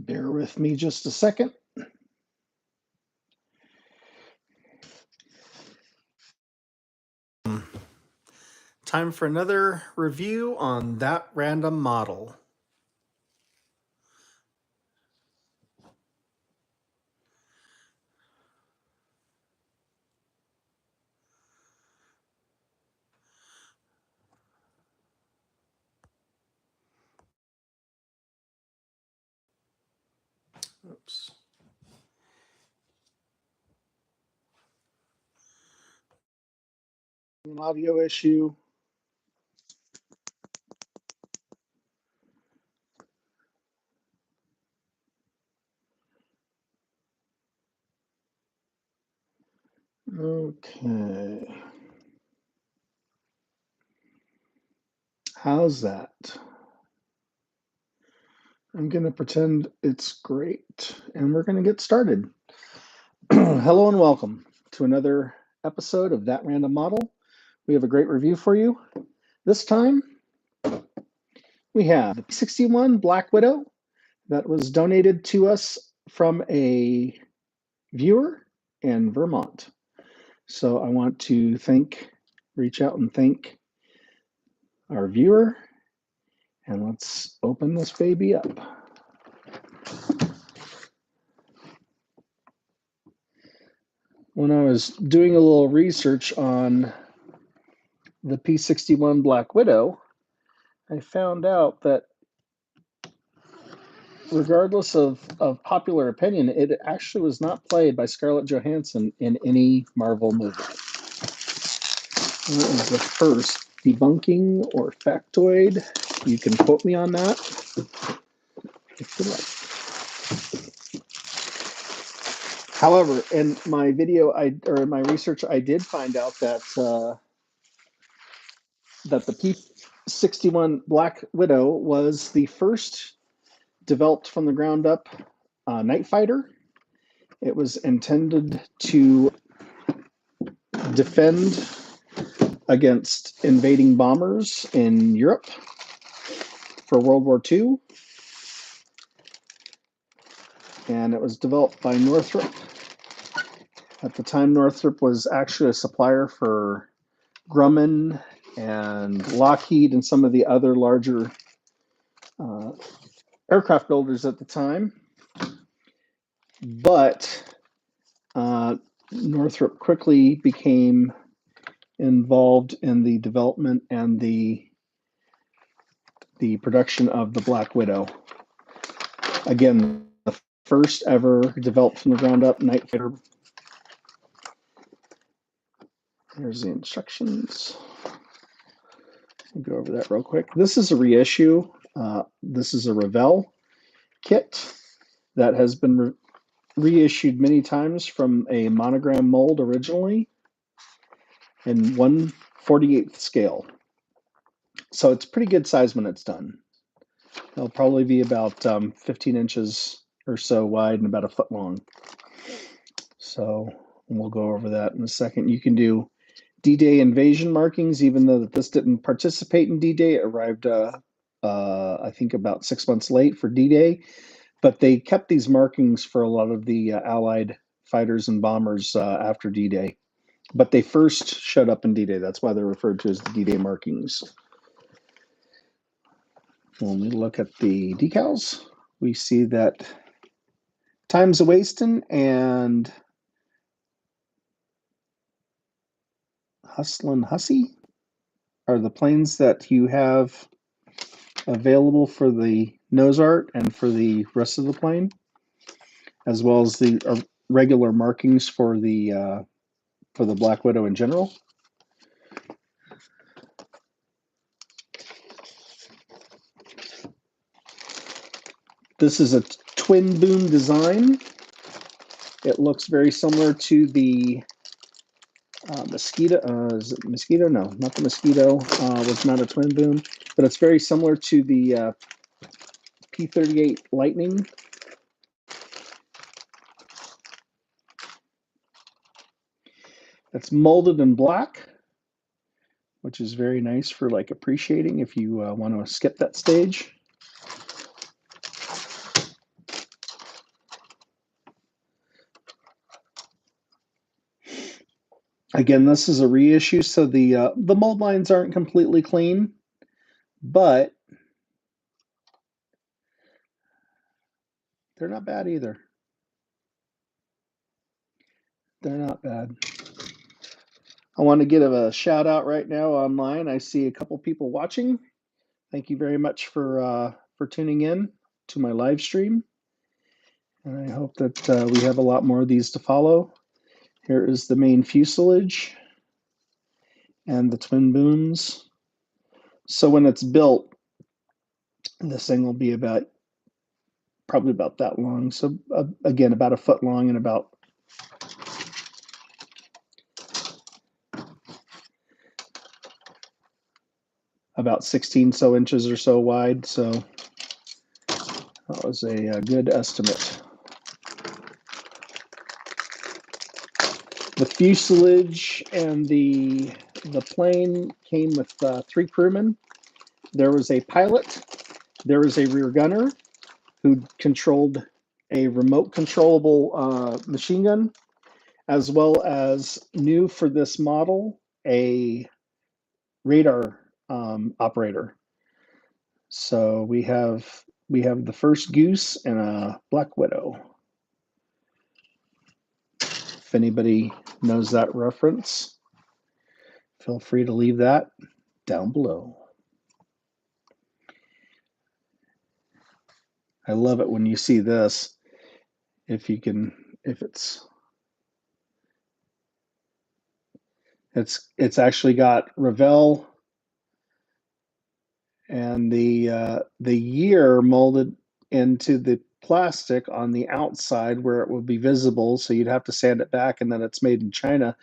Bear with me just a second. Time for another review on that random model. Oops. An audio issue. Okay. How's that? I'm going to pretend it's great, and we're going to get started. Hello and welcome to another episode of That Random Model. We have a great review for you. This time, we have the P-61 Black Widow that was donated to us from a viewer in Vermont. So I want to reach out and thank our viewer, and let's open this baby up. When I was doing a little research on the P-61 Black Widow, I found out that regardless of popular opinion, it actually was not played by Scarlett Johansson in any Marvel movie. That is the first debunking or factoid. You can quote me on that if you like. However, in my in my research, I did find out that that the P-61 Black Widow was the first developed from the ground up night fighter. It was intended to defend against invading bombers in Europe for World War II. And it was developed by Northrop. At the time, Northrop was actually a supplier for Grumman and Lockheed and some of the other larger aircraft builders at the time. But Northrop quickly became involved in the development and the production of the Black Widow. Again, the first ever developed from the ground up night fighter. Here's the instructions. I'll go over that real quick. This is a reissue. This is a Revell kit that has been reissued many times from a monogram mold originally in 1/48th scale. So it's pretty good size when it's done. It'll probably be about 15 inches or so wide and about a foot long. So we'll go over that in a second. You can do D-Day invasion markings, even though this didn't participate in D-Day. It arrived, I think, about 6 months late for D-Day. But they kept these markings for a lot of the Allied fighters and bombers after D-Day. But they first showed up in D-Day. That's why they're referred to as the D-Day markings. When we look at the decals, we see that Time's a Wastin' and Hustlin' Hussy are the planes that you have available for the nose art and for the rest of the plane, as well as the regular markings for the Black Widow in general. This is a twin boom design. It looks very similar to the Mosquito. Is it Mosquito? No, not the Mosquito. Was not a twin boom, but it's very similar to the P-38 Lightning. It's molded in black, which is very nice for like appreciating if you want to skip that stage. Again, this is a reissue, so the mold lines aren't completely clean, but they're not bad either. They're not bad. I want to give a shout out right now online. I see a couple people watching. Thank you very much for tuning in to my live stream, and I hope that we have a lot more of these to follow. Here is the main fuselage and the twin booms. So when it's built, this thing will be probably about that long. So again, about a foot long and about 16 so inches or so wide. So that was a good estimate. The fuselage and the plane came with 3 crewmen. There was a pilot, there was a rear gunner who controlled a remote controllable machine gun, as well as new for this model, a radar operator. So we have the first Goose and a Black Widow. If anybody knows that reference, feel free to leave that down below. I love it when you see this. If it's actually got Revell and the year molded into the plastic on the outside where it would be visible, so you'd have to sand it back, and then it's made in China.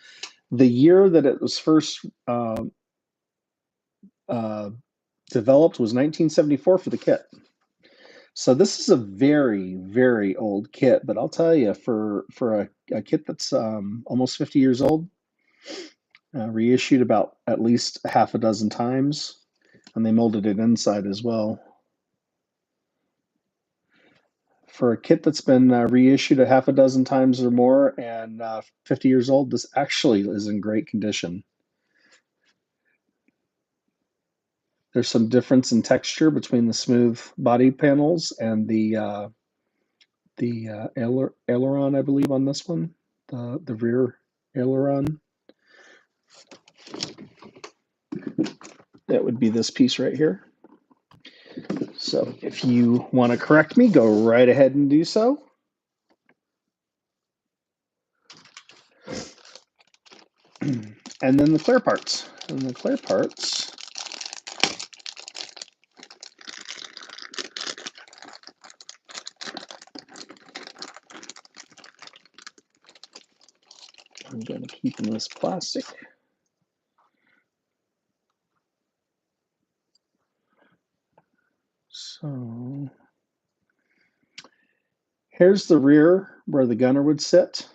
The year that it was first developed was 1974 for the kit. So this is a very, very old kit, but I'll tell you, for a kit that's almost 50 years old, reissued about at least half a dozen times, and they molded it inside as well. For a kit that's been reissued a half a dozen times or more and 50 years old, this actually is in great condition. There's some difference in texture between the smooth body panels and the aileron, I believe, on this one, the rear aileron. That would be this piece right here. So if you want to correct me, go right ahead and do so. And then the clear parts. And the clear parts, I'm going to keep in this plastic. So here's the rear where the gunner would sit,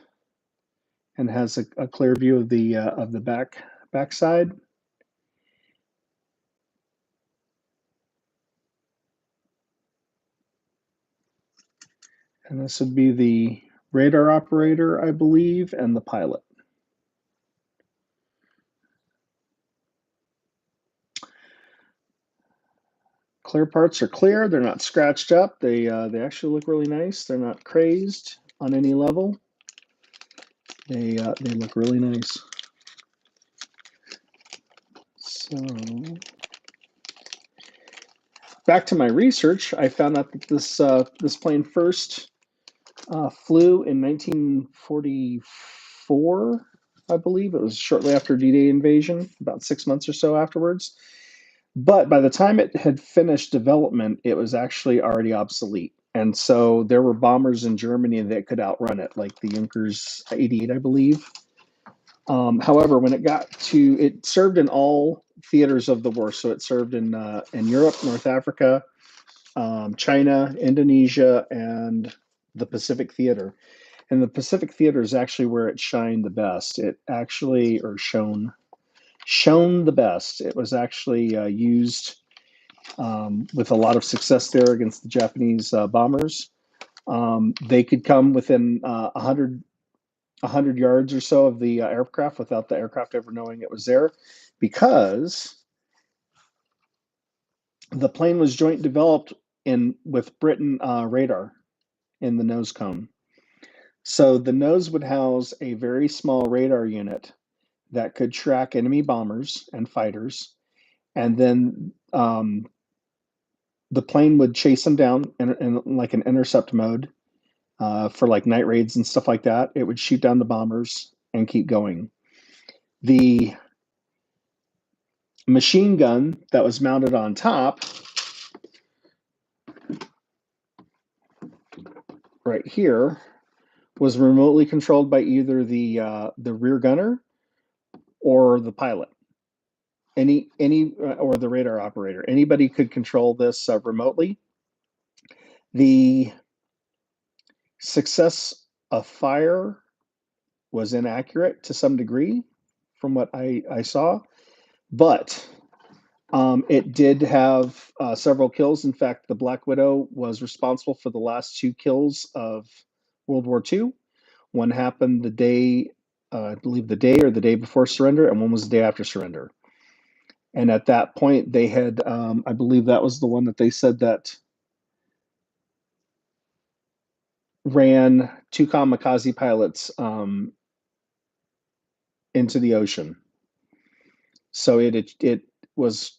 and has a clear view of the backside. And this would be the radar operator, I believe, and the pilot. Clear parts are clear. They're not scratched up. They actually look really nice. They're not crazed on any level. They look really nice. So back to my research, I found out that this plane first flew in 1944, I believe. It was shortly after D-Day invasion, about 6 months or so afterwards. But by the time it had finished development, it was actually already obsolete. And so there were bombers in Germany that could outrun it, like the Junkers 88, I believe. However, when it served in all theaters of the war. So it served in Europe, North Africa, China, Indonesia, and the Pacific Theater. And the Pacific Theater is actually where it shined the best. It actually, or shone the best. It was actually used with a lot of success there against the Japanese bombers. They could come within 100 100 yards or so of the aircraft without the aircraft ever knowing it was there, because the plane was joint developed with Britain radar in the nose cone. So the nose would house a very small radar unit that could track enemy bombers and fighters, and then the plane would chase them down in like an intercept mode for like night raids and stuff like that. It would shoot down the bombers and keep going. The machine gun that was mounted on top right here was remotely controlled by either the rear gunner or the pilot. Any or the radar operator. Anybody could control this remotely. The success of fire was inaccurate to some degree from what I saw, but it did have several kills. In fact, the Black Widow was responsible for the last 2 kills of World War II. One happened the day, I believe the day or the day before surrender, and one was the day after surrender. And at that point, they had, I believe that was the one that they said that ran 2 kamikaze pilots into the ocean. So it was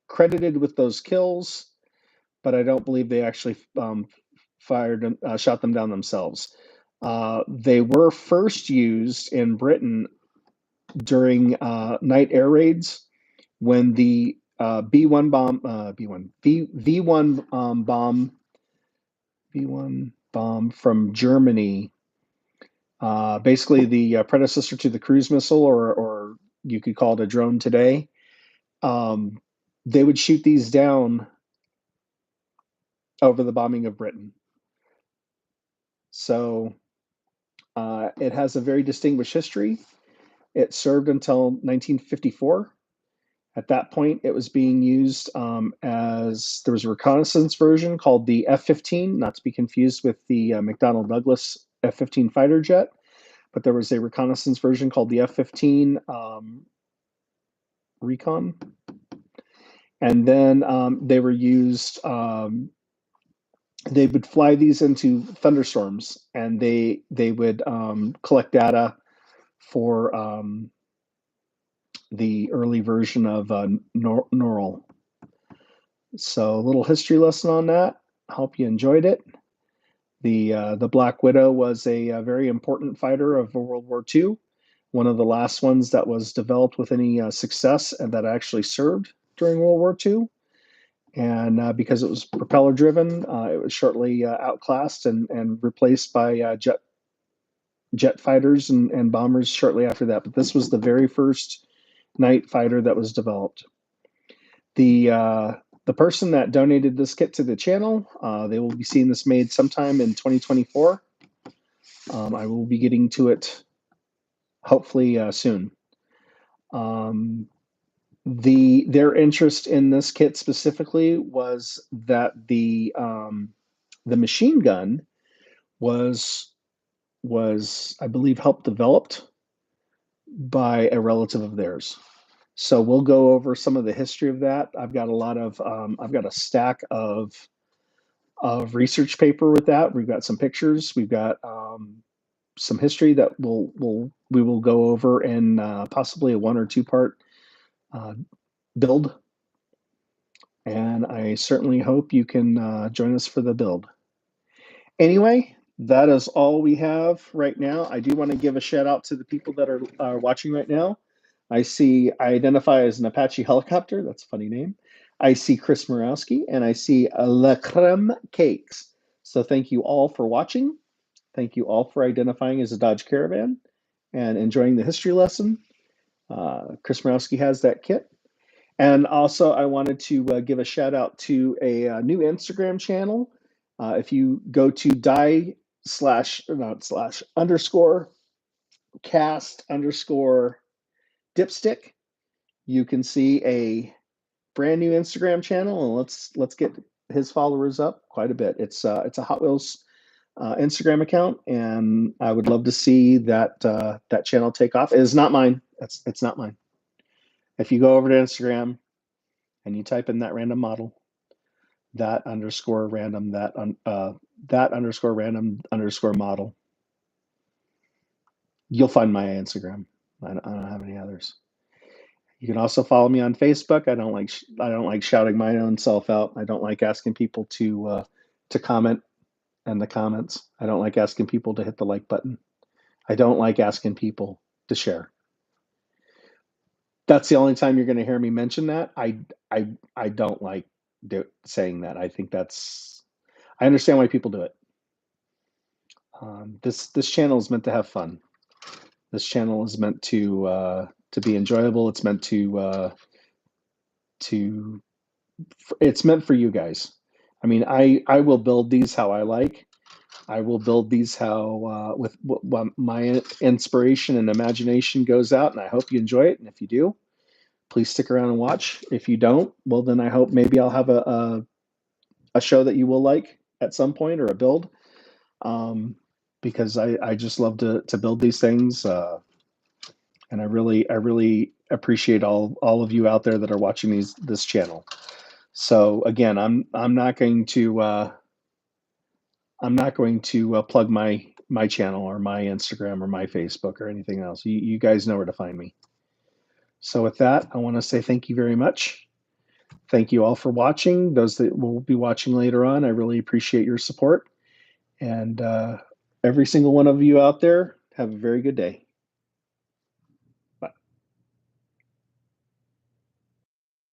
credited with those kills, but I don't believe they actually shot them down themselves. They were first used in Britain during night air raids when the B1 bomb, V1 bomb from Germany, basically the predecessor to the cruise missile, or you could call it a drone today. They would shoot these down over the bombing of Britain. So it has a very distinguished history. It served until 1954. At that point, it was being used as there was a reconnaissance version called the F-15, not to be confused with the McDonnell Douglas F-15 fighter jet, but there was a reconnaissance version called the F-15 Recon. And then they were used, they would fly these into thunderstorms, and they would collect data for the early version of NORAL. So a little history lesson on that. I hope you enjoyed it. The Black Widow was a very important fighter of World War II, one of the last ones that was developed with any success and that actually served during World War II. And because it was propeller driven, it was shortly outclassed and replaced by jet fighters and bombers shortly after that. But this was the very first night fighter that was developed. The person that donated this kit to the channel, they will be seeing this made sometime in 2024. I will be getting to it hopefully soon. Their interest in this kit specifically was that the machine gun was I believe helped developed by a relative of theirs. So we'll go over some of the history of that. I've got a stack of research paper with that. We've got some pictures. We've got some history that we will go over in possibly a 1 or 2 part build. And I certainly hope you can join us for the build. Anyway, that is all we have right now. I do want to give a shout out to the people that are watching right now. I identify as an Apache helicopter. That's a funny name. I see Chris Morawski, and I see La Creme Cakes. So thank you all for watching. Thank you all for identifying as a Dodge Caravan and enjoying the history lesson. Chris Morawski has that kit. And also, I wanted to give a shout out to a new Instagram channel. If you go to die/cast_dipstick, you can see a brand new Instagram channel, and let's get his followers up quite a bit. It's a Hot Wheels Instagram account, and I would love to see that that channel take off. It is not mine. It's not mine. If you go over to Instagram and you type in that random model, that underscore random, that underscore random underscore model, you'll find my Instagram. I don't have any others. You can also follow me on Facebook. I don't like shouting my own self out. I don't like asking people to comment in the comments. I don't like asking people to hit the like button. I don't like asking people to share. That's the only time you're going to hear me mention that. I don't like saying that. I think that's, I understand why people do it. This channel is meant to have fun. This channel is meant to be enjoyable. It's meant to it's meant for you guys. I mean, I will build these how I like. I will build these how with what my inspiration and imagination goes out, and I hope you enjoy it. And if you do, please stick around and watch. If you don't, well, then I hope maybe I'll have a show that you will like at some point, or a build, because I just love to build these things, and I really appreciate all of you out there that are watching this channel. So again, I'm not going to plug my channel or my Instagram or my Facebook or anything else. You guys know where to find me. So with that, I want to say thank you very much. Thank you all for watching. Those that will be watching later on, I really appreciate your support. And every single one of you out there, have a very good day.